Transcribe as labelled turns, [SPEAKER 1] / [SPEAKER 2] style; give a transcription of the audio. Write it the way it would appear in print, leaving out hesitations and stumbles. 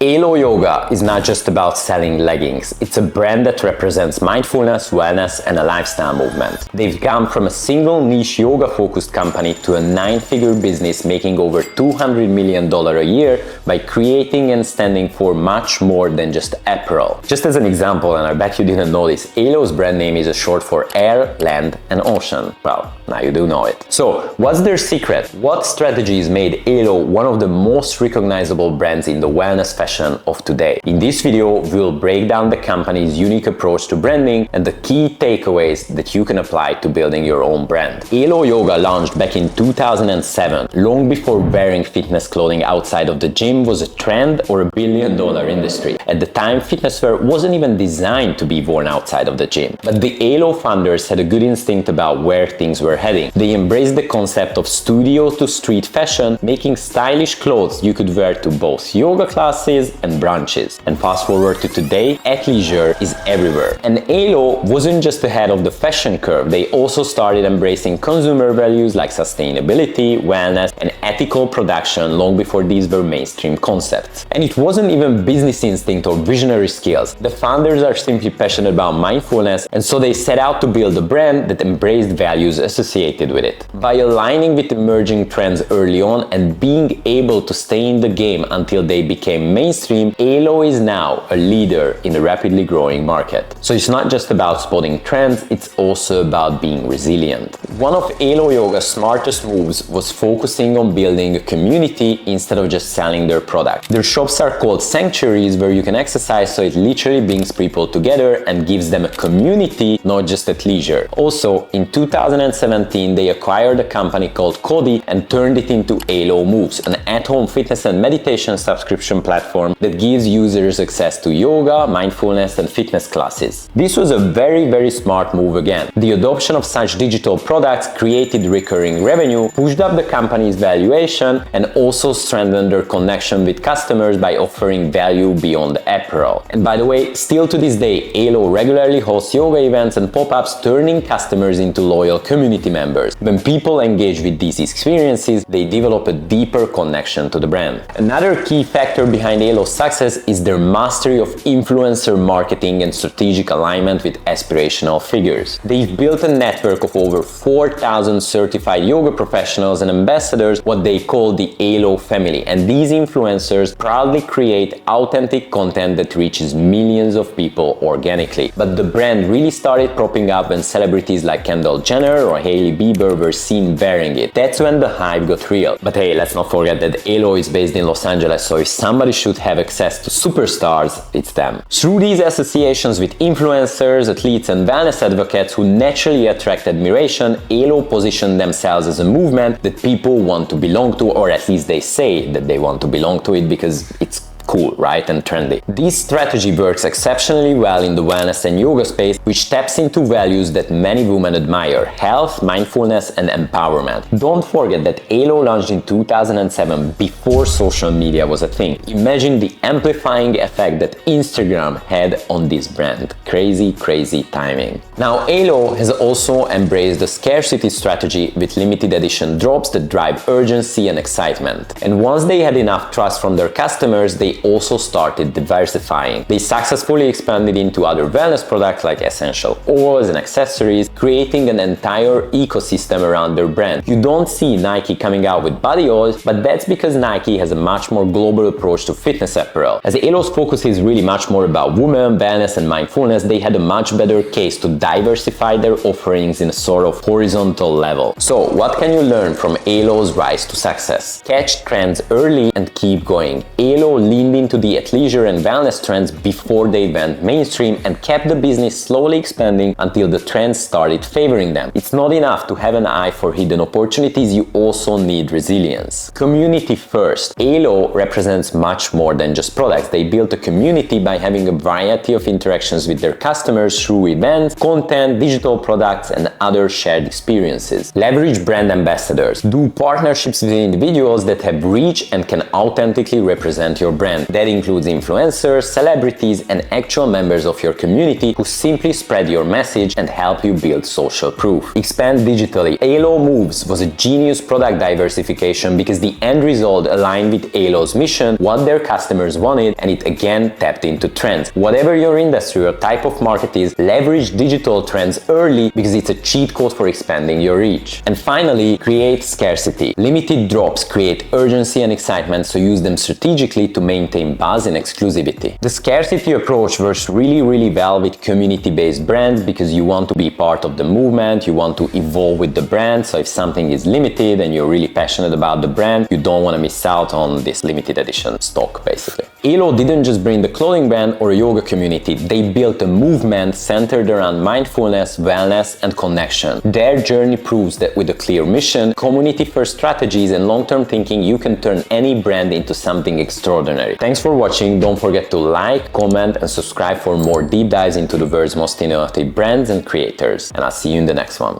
[SPEAKER 1] Alo Yoga is not just about selling leggings. It's a brand that represents mindfulness, wellness, and a lifestyle movement. They've come from a single niche yoga-focused company to a 9-figure business making over $200 million a year by creating and standing for much more than just apparel. Just as an example, and I bet you didn't know this, Alo's brand name is a short for air, land, and ocean. Well, now you do know it. So, what's their secret? What strategies made Alo one of the most recognizable brands in the wellness fashion of today? In this video, we'll break down the company's unique approach to branding and the key takeaways that you can apply to building your own brand. Alo Yoga launched back in 2007, long before wearing fitness clothing outside of the gym was a trend or a billion-dollar industry. At the time, fitness wear wasn't even designed to be worn outside of the gym. But the Alo founders had a good instinct about where things were heading. They embraced the concept of studio to street fashion, making stylish clothes you could wear to both yoga classes and brunches. And fast forward to today, athleisure is everywhere. And Alo wasn't just ahead of the fashion curve, they also started embracing consumer values like sustainability, wellness, and ethical production long before these were mainstream concepts. And it wasn't even business instinct or visionary skills. The founders are simply passionate about mindfulness, and so they set out to build a brand that embraced values associated with it. By aligning with emerging trends early on and being able to stay in the game until they became mainstream, Alo is now a leader in a rapidly growing market. So it's not just about spotting trends, it's also about being resilient. One of Alo Yoga's smartest moves was focusing on building a community instead of just selling their product. Their shops are called sanctuaries where you can exercise, so it literally brings people together and gives them a community, not just athleisure. Also, in 2017, they acquired a company called Cody and turned it into Alo Moves, an at-home fitness and meditation subscription platform that gives users access to yoga, mindfulness, and fitness classes. This was a very smart move again. The adoption of such digital products created recurring revenue, pushed up the company's valuation, and also strengthened their connection with customers by offering value beyond apparel. And by the way, still to this day, Alo regularly hosts yoga events and pop-ups, turning customers into loyal community members. When people engage with these experiences, they develop a deeper connection to the brand. Another key factor behind Alo's success is their mastery of influencer marketing and strategic alignment with aspirational figures. They've built a network of over 4,000 certified yoga professionals and ambassadors, what they call the Alo family, and these influencers proudly create authentic content that reaches millions of people organically. But the brand really started propping up when celebrities like Kendall Jenner or Hailey Bieber were seen wearing it. That's when the hype got real. But hey, let's not forget that Alo is based in Los Angeles, so if somebody should have access to superstars, it's them. Through these associations with influencers, athletes, and wellness advocates who naturally attract admiration, Alo positioned themselves as a movement that people want to belong to, or at least they say that they want to belong to it because it's cool, right, and trendy. This strategy works exceptionally well in the wellness and yoga space, which taps into values that many women admire: health, mindfulness, and empowerment. Don't forget that Alo launched in 2007 before social media was a thing. Imagine the amplifying effect that Instagram had on this brand. Crazy timing. Now, Alo has also embraced the scarcity strategy with limited edition drops that drive urgency and excitement. And once they had enough trust from their customers, they also started diversifying. They successfully expanded into other wellness products like essential oils and accessories, creating an entire ecosystem around their brand. You don't see Nike coming out with body oils, but that's because Nike has a much more global approach to fitness apparel. As Alo's focus is really much more about women, wellness, and mindfulness, they had a much better case to diversify their offerings in a sort of horizontal level. So, what can you learn from Alo's rise to success? Catch trends early and keep going. Alo leaned into the athleisure and wellness trends before they went mainstream and kept the business slowly expanding until the trends started favoring them. It's not enough to have an eye for hidden opportunities, you also need resilience. Community first. Alo represents much more than just products. They built a community by having a variety of interactions with their customers through events, content, digital products, and other shared experiences. Leverage brand ambassadors. Do partnerships with individuals that have reach and can authentically represent your brand. brand. That includes influencers, celebrities, and actual members of your community who simply spread your message and help you build social proof. Expand digitally. Alo Moves was a genius product diversification because the end result aligned with Alo's mission, what their customers wanted, and it again tapped into trends. Whatever your industry or type of market is, leverage digital trends early because it's a cheat code for expanding your reach. And finally, create scarcity. Limited drops create urgency and excitement, so use them strategically to maintain buzz and exclusivity. The scarcity approach works really well with community-based brands because you want to be part of the movement, you want to evolve with the brand. So if something is limited and you're really passionate about the brand, you don't want to miss out on this limited edition stock, basically. Alo didn't just bring the clothing brand or a yoga community, they built a movement centered around mindfulness, wellness, and connection. Their journey proves that with a clear mission, community-first strategies, and long-term thinking, you can turn any brand into something extraordinary. Thanks for watching. Don't forget to like, comment, and subscribe for more deep dives into the world's most innovative brands and creators. And I'll see you in the next one.